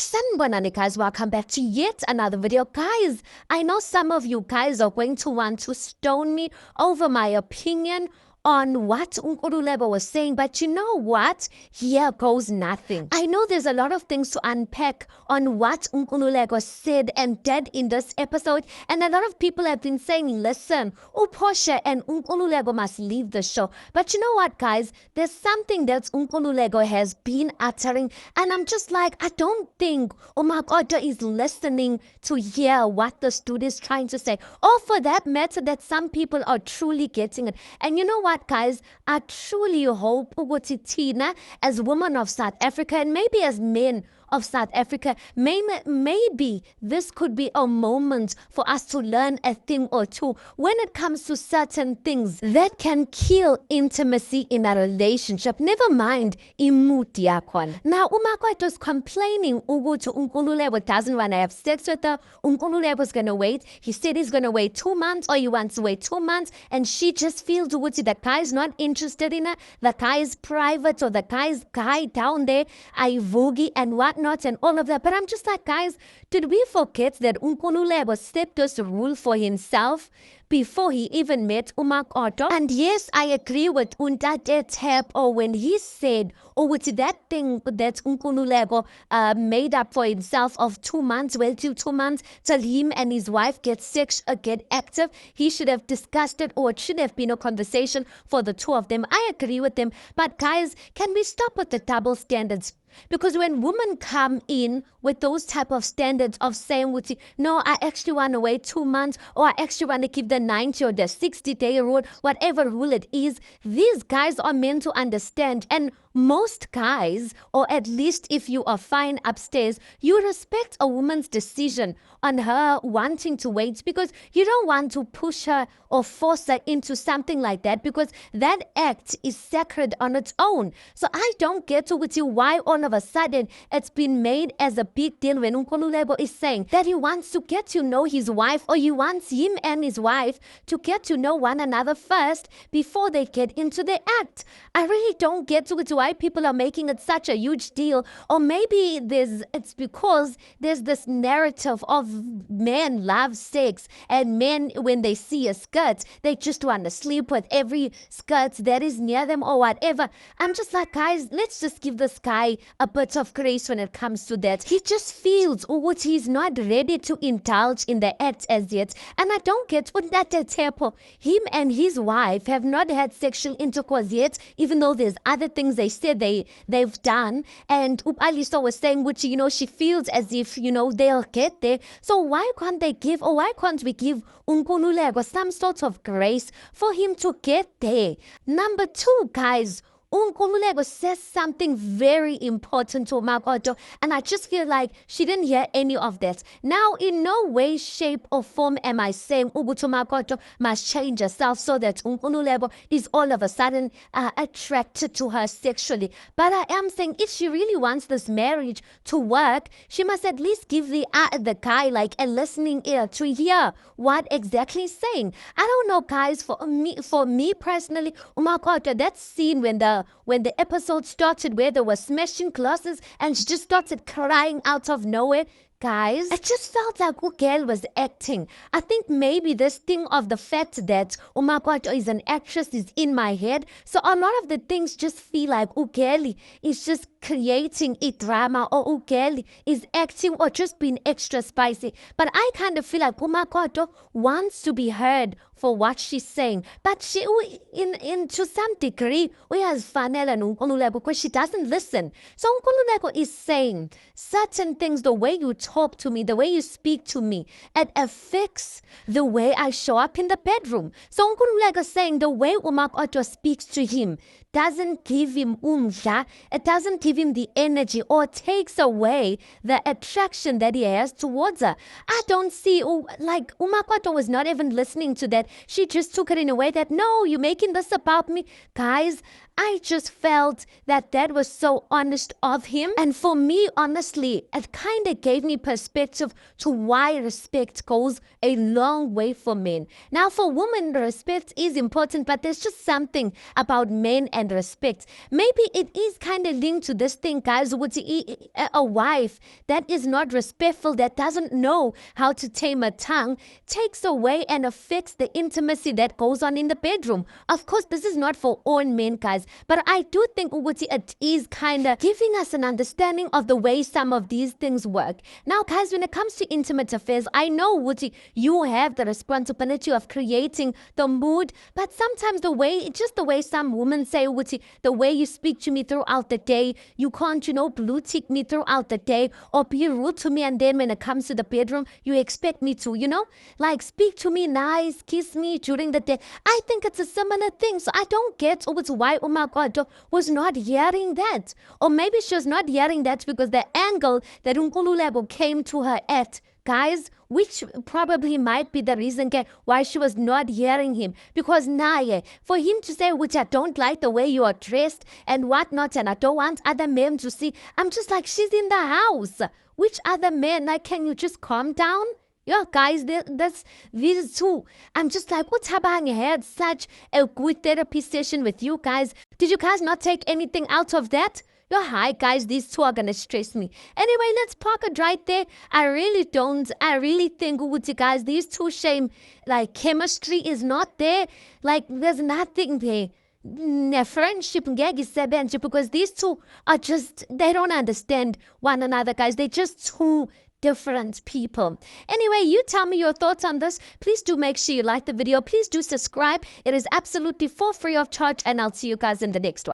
Sanibonani guys, welcome back to yet another video. Guys, I know some of you guys are going to want to stone me over my opinion on what Nkululeko was saying, but you know what? Here goes nothing. I know there's a lot of things to unpack on what Nkululeko said and did in this episode, and a lot of people have been saying, listen, Uposha and Nkululeko must leave the show. But you know what, guys? There's something that Nkululeko has been uttering, and I'm just like, I don't think Makoto is listening to hear what the studio is trying to say, or for that matter, that some people are truly getting it. And you know what, guys? I truly hope ukuthi Tina, as women of South Africa, and maybe as men of South Africa, maybe this could be a moment for us to learn a thing or two when it comes to certain things that can kill intimacy in a relationship. Never mind imuti yakwan. Now, Makoto is complaining ukuthi Nkululeko doesn't want to have sex with her. Nkululeko is going to wait. He said he's going to wait 2 months, or he wants to wait 2 months, and she just feels ukuthi the guy is not interested in her. The guy is private, or the guy down there, Ivogi and whatnot, and all of that. But I'm just like, guys, did we forget that Nkululeko set this rule for himself before he even met Makoto? And yes, I agree with Untate Tap, or when he said, or with that thing that Nkululeko made up for himself of 2 months, well, till 2 months, till him and his wife get active. He should have discussed it, or it should have been a conversation for the two of them. I agree with them. But guys, can we stop with the double standards? Because when women come in with those type of standards of saying, no, I actually want to wait 2 months, or I actually want to keep the 90 or the 60-day rule, whatever rule it is, these guys are meant to understand. And most guys, or at least if you are fine upstairs, you respect a woman's decision on her wanting to wait, because you don't want to push her or force her into something like that, because that act is sacred on its own. So I don't get to with you why all of a sudden it's been made as a big deal when Nkululeko is saying that he wants to get to know his wife, or he wants him and his wife to get to know one another first before they get into the act. I really don't get to it why people are making it such a huge deal. Or maybe it's because there's this narrative of men love sex, and men, when they see a skirt, they just want to sleep with every skirt that is near them or whatever. I'm just like, guys, let's just give this guy a bit of grace when it comes to that. He just feels what he's not ready to indulge in the act as yet. And I don't get what that tempo. Him and his wife have not had sexual intercourse yet, even though there's other things they said they've done. And Alisa was saying, which, she feels as if, they'll get there. So why can't they give, or why can't we give Nkululeko some sort of grace for him to get there? Number 2, guys, Nkululeko says something very important to Makoto, and I just feel like she didn't hear any of that. Now, in no way, shape, or form am I saying Ubutu Makoto must change herself so that Nkululeko is all of a sudden attracted to her sexually. But I am saying if she really wants this marriage to work, she must at least give the guy like a listening ear to hear what exactly he's saying. I don't know, guys, for me personally, Makoto, that scene when the episode started where they were smashing glasses and she just started crying out of nowhere, guys, I just felt like Ugel was acting. I think maybe this thing of the fact that Makoto is an actress is in my head. So a lot of the things just feel like Ugel is just creating a drama, or Ugel is acting, or just being extra spicy. But I kind of feel like Makoto wants to be heard for what she's saying. But she, to some degree, we has Fanel and Nkululeko, because she doesn't listen. So Nkululeko is saying certain things, the way you talk to me, the way you speak to me, it affects the way I show up in the bedroom. So Nkululeko is saying the way Makoto speaks to him doesn't give him umdla, it doesn't give him the energy, or takes away the attraction that he has towards her. I don't see, like, Makoto was not even listening to that. She just took it in a way that, no, you're making this about me. Guys, I just felt that that was so honest of him. And for me, honestly, it kind of gave me perspective to why respect goes a long way for men. Now, for women, respect is important, but there's just something about men and respect. Maybe it is kind of linked to this thing, guys, with a wife that is not respectful, that doesn't know how to tame a tongue, takes away and affects the intimacy that goes on in the bedroom. Of course, this is not for all men, guys, but I do think it is kind of giving us an understanding of the way some of these things work. Now, guys, when it comes to intimate affairs, I know you have the responsibility of creating the mood, but sometimes the way some women say, the way you speak to me throughout the day, you can't, blue tick me throughout the day or be rude to me, and then when it comes to the bedroom, you expect me to, like speak to me nice, kiss me during the day. I think it's a similar thing. So I don't get why Makoto was not hearing that. Or maybe she was not hearing that because the angle that Nkululeko came to her at, guys, which probably might be the reason why she was not hearing him. Because now, for him to say, which I don't like the way you are dressed and whatnot, and I don't want other men to see, I'm just like, she's in the house. Which other men? Like, can you just calm down? Yeah, guys, these two. I'm just like, what's happening? I had such a good therapy session with you guys. Did you guys not take anything out of that? Yeah, hi guys, these two are gonna stress me. Anyway, let's park it right there. I really think, guys, these two like chemistry is not there. Like, there's nothing there. Friendship because these two are just, they don't understand one another, guys. They're just too different people. Anyway, you tell me your thoughts on this. Please do make sure you like the video. Please do subscribe. It is absolutely for free of charge, and I'll see you guys in the next one.